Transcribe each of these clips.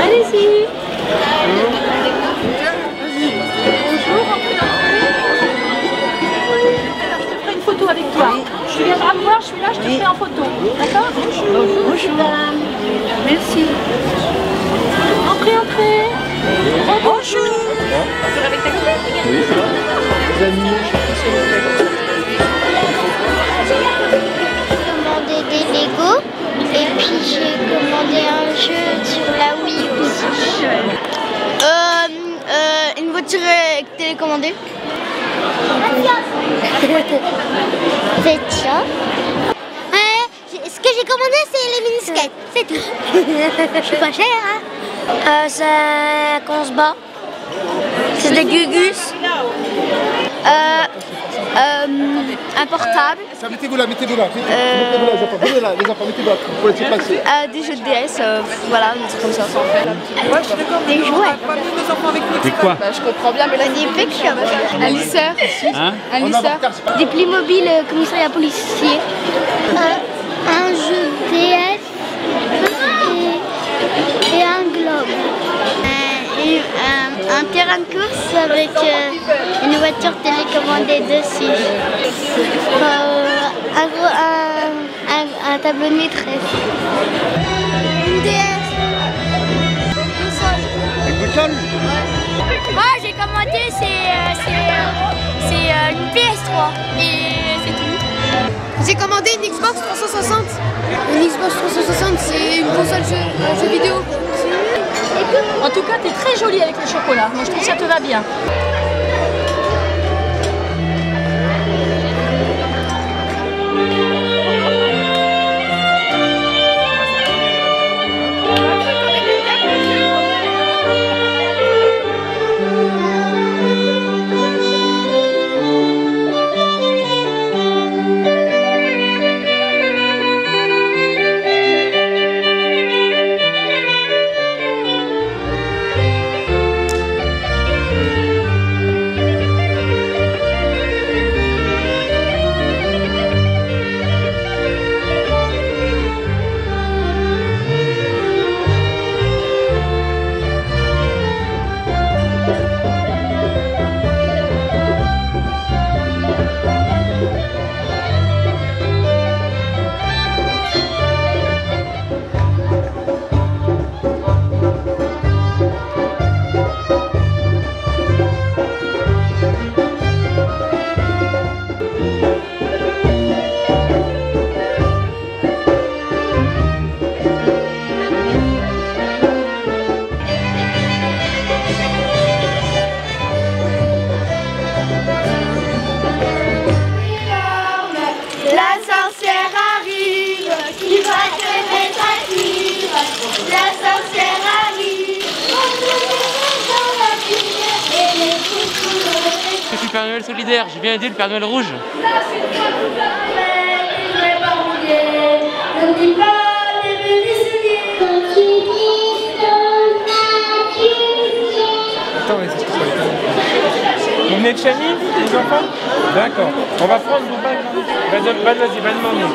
Allez-y. Bonjour. Je te ferai une photo avec toi. Tu viendras me voir, je suis là, je te ferai en photo. D'accord? Bonjour. Merci. Entrez, entrez. Bonjour. Bonjour avec ta clé. Oui, ça va. J'ai commandé des Lego et puis j'ai commandé un jeu sur la Wii aussi. Une voiture télécommandée. C'est ça. Ce que j'ai commandé, c'est les mini-skates, c'est tout. Je suis pas chère, hein. C'est qu'on se bat. C'est des gugus. Un portable. Mettez-vous là, mettez-vous là. Mettez-vous là, les enfants. Venez là, les enfants, mettez-vous là. Pour laisser passer. Des jeux de DS, voilà, des trucs comme ça. Ouais, je suis d'accord. Des jouets. Pas mis nos enfants avec nous. C'est quoi? Bah, je comprends bien, mais là, il est fiction. Un lisseur. Hein? Un lisseur. Des Playmobil commissariat policier. Un jeu DS et un globe. Un terrain de course avec une voiture télécommandée dessus. Un tableau de maîtresse. Une DS. Une boussole? Moi j'ai commandé, c'est une PS3 et c'est tout. J'ai commandé une Xbox 360. Une Xbox 360, c'est une console jeu vidéo. En tout cas, tu es très jolie avec le chocolat. Moi, je trouve que ça te va bien. Je suis Père Noël solidaire, je viens aider le Père Noël rouge. Vous venez de Chani, les enfants? D'accord. On va prendre vos bagues. Vas-y, va demander.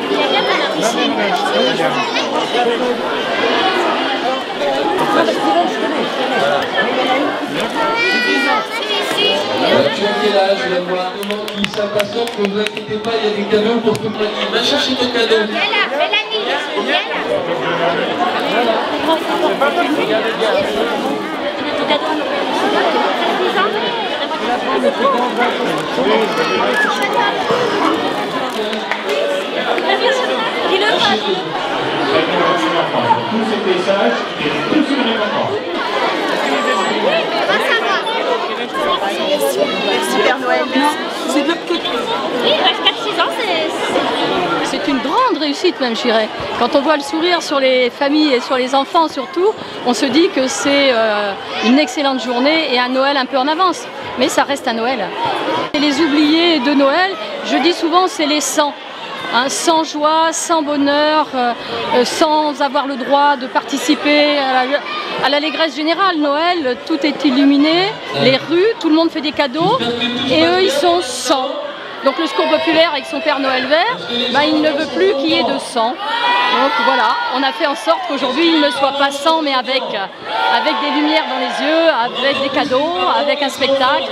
Tu as quel âge? Il y a un moment qui s'impatiente, ne vous inquiétez pas, il y a des cadeaux pour tout le monde. Va chercher ton cadeau. Tous ces messages et tous sur les enfants. Merci Père Noël. C'est de l'autre côté. Oui, 4-6 ans, c'est une grande réussite même, je dirais. Quand on voit le sourire sur les familles et sur les enfants surtout, on se dit que c'est une excellente journée et un Noël un peu en avance. Mais ça reste un Noël. Et les oubliés de Noël, je dis souvent, c'est les 100. Hein, sans joie, sans bonheur, sans avoir le droit de participer à l'allégresse générale. Noël, tout est illuminé, les rues, tout le monde fait des cadeaux et eux ils sont sans. Donc le Secours populaire avec son Père Noël vert, il ne veut plus qu'il y ait de sang. Donc voilà, on a fait en sorte qu'aujourd'hui il ne soit pas sans, mais avec des lumières dans les yeux, avec des cadeaux, avec un spectacle,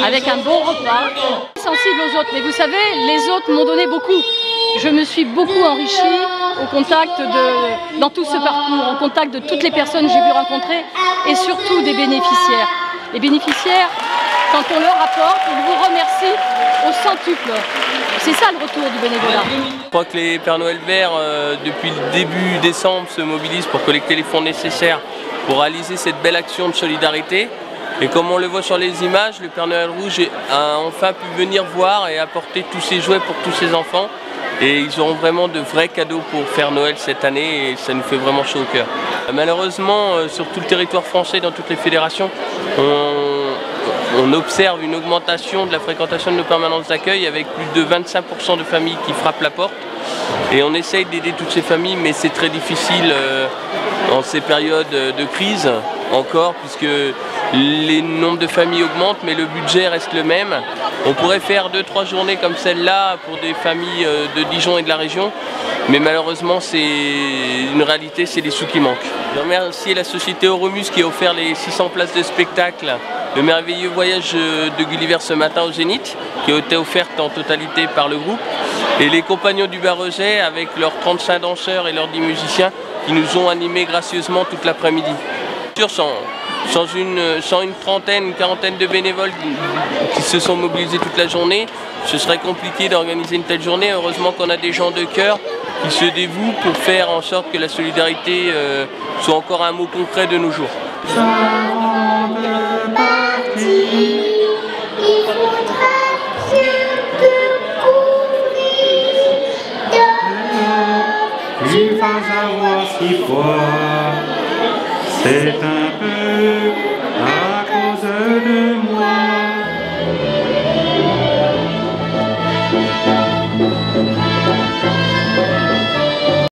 avec un bon repas. Sensible aux autres, mais vous savez, les autres m'ont donné beaucoup. Je me suis beaucoup enrichie dans tout ce parcours, au contact de toutes les personnes que j'ai pu rencontrer et surtout des bénéficiaires. Les bénéficiaires, quand on leur apporte, ils vous remercient au centuple. C'est ça le retour du bénévolat. Je crois que les Pères Noël Verts, depuis le début décembre, se mobilisent pour collecter les fonds nécessaires pour réaliser cette belle action de solidarité. Et comme on le voit sur les images, le Père Noël Rouge a enfin pu venir voir et apporter tous ses jouets pour tous ses enfants. Et ils auront vraiment de vrais cadeaux pour faire Noël cette année et ça nous fait vraiment chaud au cœur. Malheureusement, sur tout le territoire français, dans toutes les fédérations, on observe une augmentation de la fréquentation de nos permanences d'accueil avec plus de 25% de familles qui frappent la porte. Et on essaye d'aider toutes ces familles, mais c'est très difficile en ces périodes de crise encore, puisque les nombres de familles augmentent, mais le budget reste le même. On pourrait faire 2-3 journées comme celle-là pour des familles de Dijon et de la région, mais malheureusement, c'est une réalité, c'est les sous qui manquent. Je remercie la société Euromus qui a offert les 600 places de spectacle, le merveilleux voyage de Gulliver ce matin au Zénith, qui a été offerte en totalité par le groupe, et les compagnons du Bas-Reget avec leurs 35 danseurs et leurs 10 musiciens qui nous ont animés gracieusement toute l'après-midi. Sans une trentaine, une quarantaine de bénévoles qui se sont mobilisés toute la journée, ce serait compliqué d'organiser une telle journée. Heureusement qu'on a des gens de cœur qui se dévouent pour faire en sorte que la solidarité soit encore un mot concret de nos jours. Tu vas avoir si froid, c'est un peu à cause de moi.